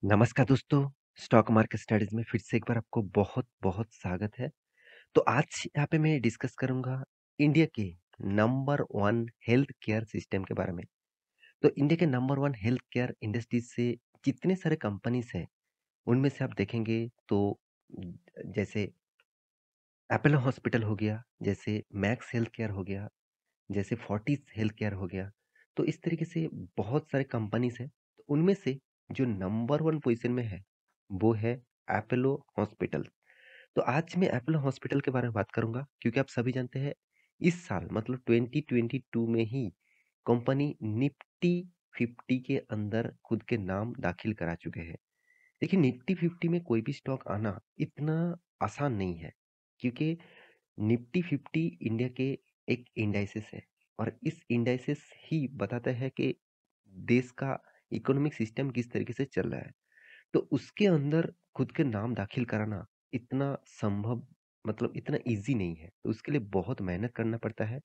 नमस्कार दोस्तों, stock market studies में फिर से एक बार आपको बहुत-बहुत स्वागत है। तो आज यहाँ पे मैं डिस्कस करूँगा इंडिया के नंबर 1 हेल्थ केयर सिस्टम के बारे में। तो इंडिया के नंबर 1 हेल्थ केयर इंडस्ट्रीज़ से जितने सारे कंपनीज़ हैं, उनमें से आप देखेंगे तो जैसे एपोलो हॉस्पिटल हो गया, जैसे मैक्स हेल्थ केयर हो गया, जैसे फोर्टिस हेल्थ केयर हो गया। तो इस तरीके से बहुत सारे कंपनीज़ हैं। तो उनमें से जो नंबर 1 पोज़ीशन में है, वो है एपोलो हॉस्पिटल। तो आज मैं एपोलो हॉस्पिटल के बारे में बात करूँगा क्योंकि आप सभी जानते हैं इस साल मतलब 2022 में ही कंपनी निफ्टी 50 के अंदर खुद के नाम दाखिल करा चुके हैं। देखिए निफ्टी 50 में कोई भी स्टॉक आना इतना आसान नहीं है क्योंकि निफ्टी 50 इंडिया के एक इंडाइसिस है और इस इंडाइसिस ही बताता है कि देश का इकोनॉमिक सिस्टम किस तरीके से चल रहा है। तो उसके अंदर खुद के नाम दाखिल कराना इतना संभव मतलब इतना ईज़ी नहीं है। तो उसके लिए बहुत मेहनत करना पड़ता है,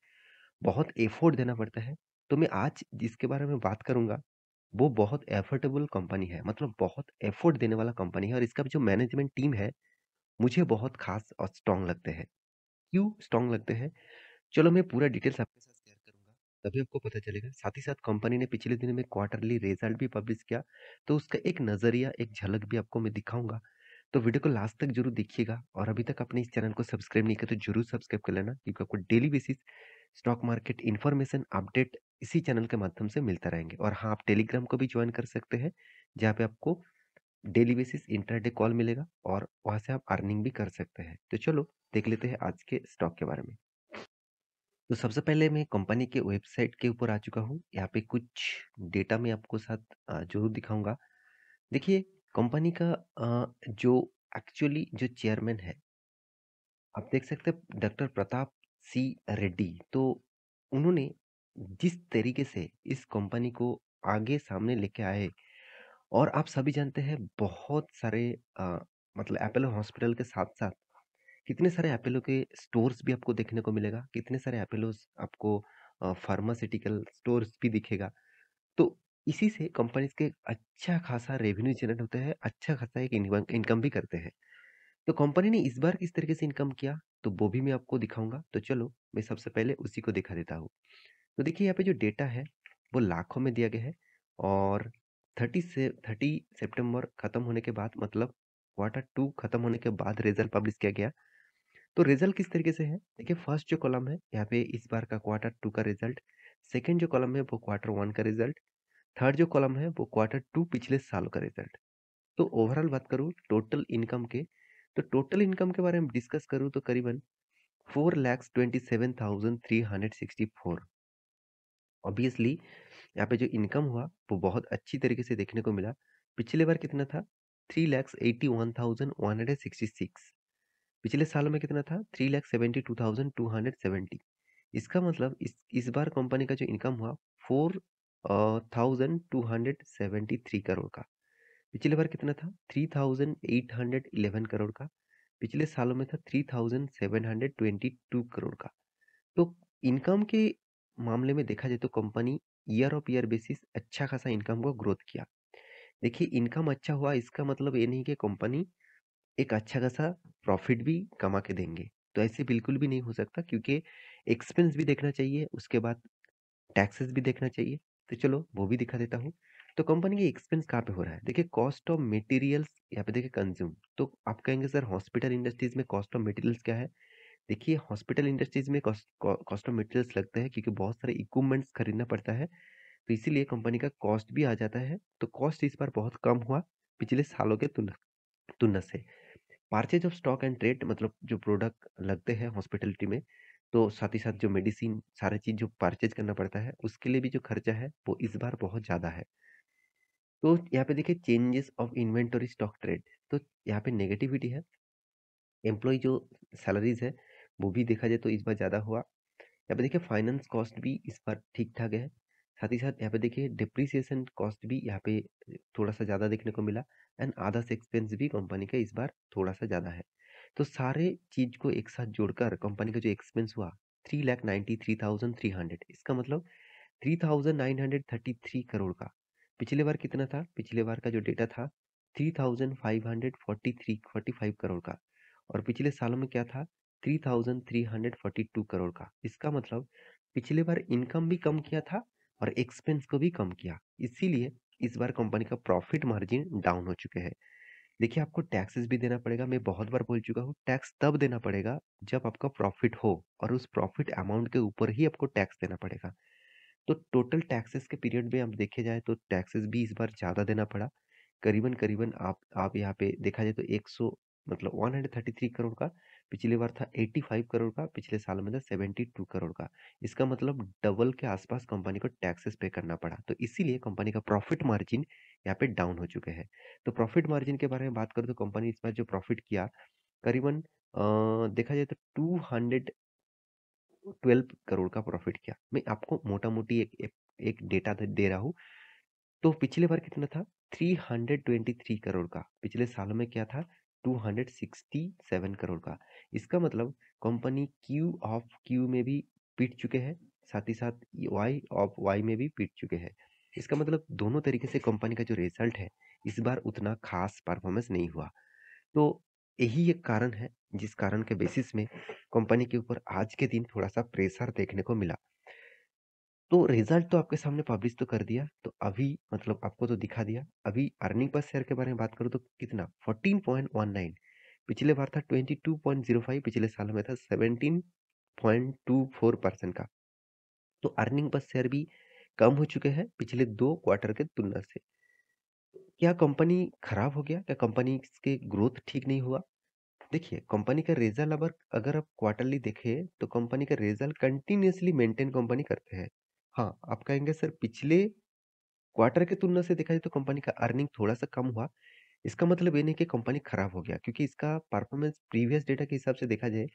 बहुत एफर्ट देना पड़ता है। तो मैं आज जिसके बारे में बात करूँगा, वो बहुत एफर्टेबल कंपनी है, मतलब बहुत एफर्ट देने वाला कंपनी है और इसका जो मैनेजमेंट टीम है, मुझे बहुत ख़ास और स्ट्रॉन्ग लगते हैं। क्यों स्ट्रॉन्ग लगते हैं? चलो मैं पूरा डिटेल्स आपके साथ शेयर करूँगा, तभी आपको पता चलेगा। साथ ही साथ कंपनी ने पिछले दिनों में क्वार्टरली रिजल्ट भी पब्लिश किया, तो उसका एक नज़रिया, एक झलक भी आपको मैं दिखाऊँगा। तो वीडियो को लास्ट तक ज़रूर देखिएगा और अभी तक आपने इस चैनल को सब्सक्राइब नहीं किया तो ज़रूर सब्सक्राइब कर लेना क्योंकि आपको daily basis stock market information update इसी चैनल के माध्यम से मिलते रहेंगे। और हाँ, आप टेलीग्राम को भी जॉइन कर सकते हैं, जहाँ पे आपको डेली बेसिस इंट्राडे कॉल मिलेगा और वहाँ से आप अर्निंग भी कर सकते हैं। तो चलो देख लेते हैं आज के स्टॉक के बारे में। तो सबसे पहले मैं कंपनी के वेबसाइट के ऊपर आ चुका हूँ। यहाँ पे कुछ डेटा मैं आपको साथ ज़रूर दिखाऊँगा। देखिए कंपनी का जो एक्चुअली जो चेयरमैन है, आप देख सकते हैं डॉक्टर प्रताप सी रेड्डी। तो उन्होंने जिस तरीके से इस कंपनी को आगे सामने लेके आए और आप सभी जानते हैं बहुत सारे मतलब एपोलो हॉस्पिटल के साथ-साथ कितने सारे एपोलो के स्टोर्स भी आपको देखने को मिलेगा, कितने सारे एपोलोज़ आपको फार्मास्यूटिकल स्टोर्स भी दिखेगा। तो इसी से कंपनीज़ के अच्छा खासा रेवेन्यू जनरेट होता है, अच्छा खासा एक इनकम भी करते हैं। तो कंपनी ने इस बार किस तरीके से इनकम किया, तो वो भी मैं आपको दिखाऊँगा। तो चलो, मैं सबसे पहले उसी को दिखा देता हूँ। तो देखिए यहाँ पे जो डेटा है, वो लाखों में दिया गया है और 30 सितंबर खत्म होने के बाद मतलब क्वार्टर 2 खत्म होने के बाद रिज़ल्ट पब्लिश किया गया। तो रिज़ल्ट किस तरीके से है? देखिए फर्स्ट जो कॉलम है, यहाँ पे इस बार का क्वार्टर 2 का रिज़ल्ट, सेकंड जो कॉलम है, वो क्वार्टर 1 का रिज़ल्ट, थर्ड जो कॉलम है, वो क्वार्टर 2 पिछले साल का रिज़ल्ट। तो ओवरऑल बात करूँ टोटल इनकम के, तो टोटल इनकम के बारे में डिस्कस करूँ तो करीबन 4,27,364। ऑब्वियसली यहाँ पे जो इनकम हुआ वो बहुत अच्छी तरीके से देखने को मिला। पिछले बार कितना था? 3,81,166। पिछले सालों में कितना था? 3,72,270। इसका मतलब इस बार कंपनी का जो इनकम हुआ 4,273 करोड़ का। पिछली बार कितना था? 3,811 करोड़ का। पिछले सालों में था 3,722 करोड़ का। तो इनकम के मामले में देखा जाए तो company year of year basis अच्छा खासा इनकम को ग्रोथ किया। देखिए इनकम अच्छा हुआ इसका मतलब ये नहीं कि कंपनी एक अच्छा खासा प्रॉफिट भी कमा के देंगे। तो ऐसे बिल्कुल भी नहीं हो सकता क्योंकि एक्सपेंस भी देखना चाहिए, उसके बाद टैक्सेस भी देखना चाहिए। तो चलो वो भी दिखा देता हूँ। तो कंपनी के एक्सपेंस कहाँ पे हो रहा है? देखिए कॉस्ट ऑफ मटेरियल्स यहाँ पे देखिए कंज्यूम। तो आप कहेंगे सर हॉस्पिटल इंडस्ट्रीज में कॉस्ट ऑफ मटेरियल्स क्या है? देखिए हॉस्पिटल इंडस्ट्रीज में कॉस्ट ऑफ मटेरियल्स लगते हैं क्योंकि बहुत सारे इक्विपमेंट्स खरीदना पड़ता है। तो इसीलिए कंपनी का कॉस्ट भी आ जाता है। तो कॉस्ट इस बार बहुत कम हुआ पिछले सालों के तुलना से। Purchase of stock and trade मतलब जो प्रोडक्ट लगते हैं हॉस्पिटैलिटी में, तो साथ ही साथ जो मेडिसिन सारी चीज़ जो परचेज करना पड़ता है, उसके लिए भी जो खर्चा है, वो इस बार बहुत ज़्यादा है। तो यहाँ पे देखिए changes of inventory stock trade, तो यहाँ पे नेगेटिविटी है। एम्प्लॉयी जो सैलरीज है, वो भी देखा जाए तो इस बार ज़्यादा हुआ। यहाँ पे देखिए फाइनेंस कॉस्ट भी इस बार ठीक-ठाक है। साथ ही साथ यहाँ पे देखिए डिप्रिसिएशन कॉस्ट भी यहाँ पे थोड़ा-सा ज़्यादा देखने को मिला एंड अदर्स एक्सपेंस भी कंपनी का इस बार थोड़ा-सा ज़्यादा है। तो सारे चीज़ को एक साथ जोड़कर कंपनी का जो एक्सपेंस हुआ 3,93,300 इसका मतलब 3,933 करोड़ का। पिछले बार कितना था? पिछले बार का जो डेटा था 4545 करोड़ का, और पिछले सालों में क्या था, 3342 करोड़ का। इसका मतलब पिछले बार इनकम भी कम किया था और एक्सपेंस को भी कम किया, इसीलिए इस बार कंपनी का प्रॉफिट मार्जिन डाउन हो चुके हैं। देखिए, आपको टैक्सेस भी देना पड़ेगा, मैं बहुत बार बोल चुका हूँ, टैक्स तब देना पड़ेगा जब आपका प्रॉफिट हो, और उस प्रॉफिट अमाउंट के ऊपर ही आपको टैक्स देना पड़ेगा। तो टोटल टैक्सेस के पीरियड में हम देखे जाए तो टैक्सेस भी इस बार ज़्यादा देना पड़ा। करीबन-करीबन आप यहाँ पे देखा जाए तो 100 मतलब 133 करोड़ का, पिछली बार था 85 करोड़ का, पिछले साल में था 72 करोड़ का। इसका मतलब डबल के आसपास कंपनी को टैक्सेस पे करना पड़ा। तो इसीलिए कंपनी का प्रॉफिट मार्जिन यहाँ पे डाउन हो चुके हैं। तो प्रॉफिट मार्जिन के बारे में बात करूँ तो कंपनी इस बार जो प्रॉफिट किया, करीबन देखा जाए तो 212 करोड़ का प्रॉफिट किया। मैं आपको मोटा-मोटी एक डेटा दे रहा हूँ। तो पिछले बार कितना था? 323 करोड़ का। पिछले सालों में क्या था? 267 करोड़ का। इसका मतलब कंपनी क्यू ऑफ क्यू में भी पीट चुके हैं, साथ ही साथ वाई ऑफ वाई में भी पीट चुके हैं। इसका मतलब दोनों तरीके से कंपनी का जो रिजल्ट है, इस बार उतना खास परफॉर्मेंस नहीं हुआ। तो यही एक कारण है, जिस कारण के बेसिस में कंपनी के ऊपर आज के दिन थोड़ा-सा प्रेशर देखने को मिला। तो रिजल्ट तो आपके सामने पब्लिश तो कर दिया, तो अभी मतलब आपको तो दिखा दिया। अभी अर्निंग पर शेयर के बारे में बात करूँ तो कितना 14.19, पिछले बार था 22.05, पिछले साल में था 17.24% का। तो अर्निंग पर शेयर भी कम हो चुके हैं पिछले 2 क्वार्टर के तुलना से। क्या कंपनी खराब हो गया? क्या कंपनी के ग्रोथ ठीक नहीं हुआ? देखिए, कंपनी का रिजल्ट अगर अगर आप क्वार्टरली देखें तो कंपनी का रिजल्ट कंटिन्यूअसली मेंटेन कंपनी करते हैं। हाँ, आप कहेंगे सर पिछले क्वार्टर की तुलना से देखा जाए तो कंपनी का अर्निंग थोड़ा-सा कम हुआ। इसका मतलब ये नहीं कि कंपनी खराब हो गया, क्योंकि इसका परफॉर्मेंस प्रीवियस डेटा के हिसाब से देखा जाए,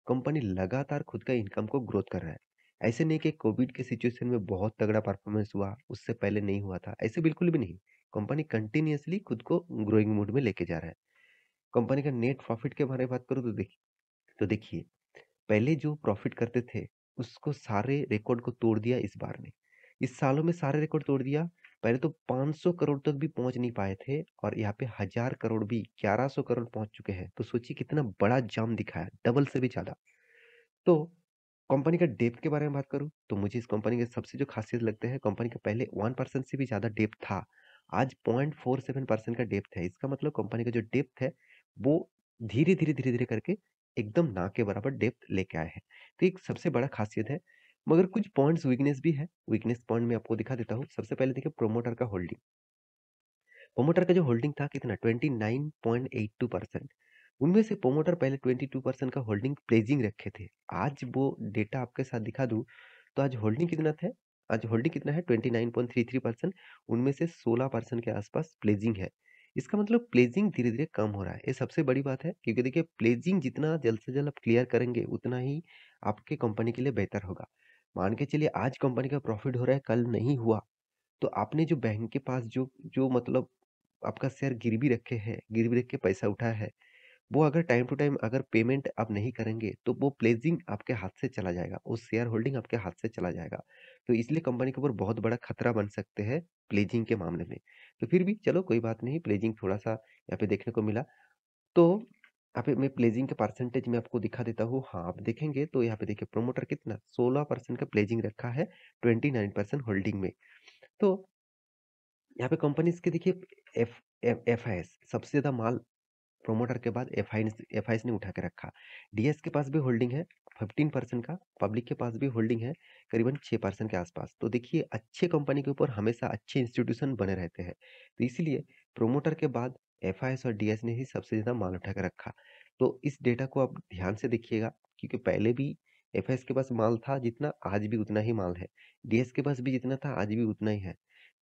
कंपनी लगातार खुद का इनकम को ग्रोथ कर रहा है। ऐसे नहीं कि कोविड के सिचुएशन में बहुत तगड़ा परफॉर्मेंस हुआ, उससे पहले नहीं हुआ था, ऐसे बिल्कुल भी नहीं। कंपनी कंटिन्यूअसली खुद को ग्रोइंग मोड में लेके जा रहा है। कंपनी का नेट प्रॉफिट के बारे में बात करूँ तो देखिए, पहले जो प्रॉफिट करते थे, उसको सारे रिकॉर्ड को तोड़ दिया इस बार ने। इस सालों में सारे रिकॉर्ड तोड़ दिया। पहले तो 500 करोड़ तक भी पहुँच नहीं पाए थे, और यहाँ पे 1000 करोड़ भी 1100 करोड़ पहुँच चुके हैं। तो सोचिए कितना बड़ा जंप दिखाया, डबल से भी ज़्यादा। तो कंपनी का डेप्थ के बारे में बात करूँ, तो मुझे इस कंपनी के सबसे जो खासियत लगते हैं, कंपनी का पहले 1% से भी ज़्यादा डेप्थ था। आज 0.47% का डेप्थ है। इसका मतलब कंपनी का जो डेप्थ है, वो धीरे-धीरे करके एकदम ना के बराबर डेप्थ लेके आए हैं। तो एक सबसे बड़ा खासियत है, मगर कुछ पॉइंट्स वीकनेस भी है। वीकनेस पॉइंट मैं आपको दिखा देता हूँ। सबसे पहले देखिए प्रोमोटर का होल्डिंग। प्रोमोटर का जो होल्डिंग था कितना 29.82%। उनमें से प्रोमोटर पहले 22% का होल्डिंग प्लेजिंग रखे थे। आज वो डेटा आपके साथ दिखा दूं, तो आज होल्डिंग कितना थे, आज होल्डिंग कितना है 29.33%। उनमें से 16% के आसपास प्लेजिंग है। इसका मतलब प्लेजिंग धीरे धीरे कम हो रहा है। ये सबसे बड़ी बात है, क्योंकि देखिए प्लेजिंग जितना जल्द से जल्द आप क्लियर करेंगे, उतना ही आपके कंपनी के लिए बेहतर होगा। मान के चलिए आज कंपनी का प्रॉफिट हो रहा है, कल नहीं हुआ, तो आपने जो बैंक के पास जो जो मतलब आपका शेयर गिरवी रखे हैं, गिरवी रख के पैसा उठाया है, वो अगर टाइम टू टाइम अगर पेमेंट आप नहीं करेंगे, तो वो प्लेजिंग आपके हाथ से चला जाएगा, वो शेयर होल्डिंग आपके हाथ से चला जाएगा। तो इसलिए कंपनी के ऊपर बहुत बड़ा खतरा बन सकते हैं प्लेजिंग के मामले में। तो फिर भी चलो कोई बात नहीं, प्लेजिंग थोड़ा-सा यहाँ पे देखने को मिला। तो यहाँ पे मैं प्लेजिंग के परसेंटेज में आपको दिखा देता हूँ। हाँ, आप देखेंगे तो यहाँ पे देखिए प्रोमोटर कितना 16% का प्लेजिंग रखा है, 29% होल्डिंग में। तो यहाँ पे कंपनीज़ के देखिए एफआईएस सबसे ज़्यादा माल प्रोमोटर के बाद एफआईएस ने उठा के रखा। डीएस के पास भी होल्डिंग है 15% का, पब्लिक के पास भी होल्डिंग है करीबन 6% के आसपास। तो देखिए अच्छे कंपनी के ऊपर हमेशा अच्छे इंस्टीट्यूशन बने रहते हैं। तो इसीलिए प्रोमोटर के बाद एफआईएस और डीएस ने ही सबसे ज़्यादा माल उठा के रखा। तो इस डेटा को आप ध्यान से देखिएगा, क्योंकि पहले भी एफआईएस के पास माल था जितना, आज भी उतना ही माल है। डीएस के पास भी जितना था, आज भी उतना ही है।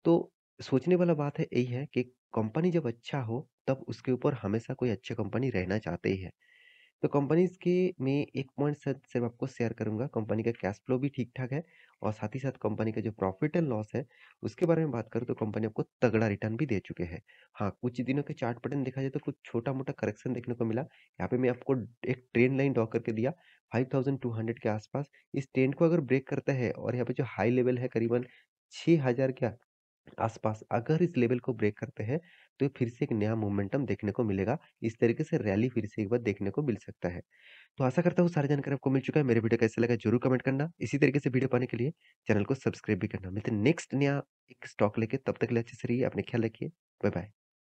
तो सोचने वाला बात है यही है कि कंपनी जब अच्छा हो, तब उसके ऊपर हमेशा कोई अच्छी कंपनी रहना चाहते ही है। तो कंपनीज़ के मैं एक पॉइंट सिर्फ आपको शेयर करूँगा, कंपनी का कैश फ्लो भी ठीक-ठाक है, और साथ ही साथ कंपनी का जो प्रॉफ़िट एंड लॉस है, उसके बारे में बात करूँ तो कंपनी आपको तगड़ा रिटर्न भी दे चुके हैं। हाँ, कुछ दिनों के चार्ट पैटर्न देखा जाए तो कुछ छोटा-मोटा करेक्शन देखने को मिला। यहाँ पे मैं आपको एक ट्रेंड लाइन ड्रॉ करके दिया 5200 के आसपास। इस ट्रेंड को अगर ब्रेक करता है, और यहाँ पे जो हाई लेवल है करीबन 6000 क्या आस-पास अगर इस लेवल को ब्रेक करते हैं, तो ये फिर से एक नया मोमेंटम देखने को मिलेगा। इस तरीके से रैली फिर से एक बार देखने को मिल सकता है। तो आशा करता हूँ सारी जानकारी आपको मिल चुका है। मेरे वीडियो कैसा लगा ज़रूर कमेंट करना। इसी तरीके से वीडियो पाने के लिए चैनल को सब्सक्राइब भी करना। मिलते हैं नेक्स्ट नया एक स्टॉक लेके, तब तक के लिए अच्छे से रहिए, अपना ख्याल रखिए। Bye bye.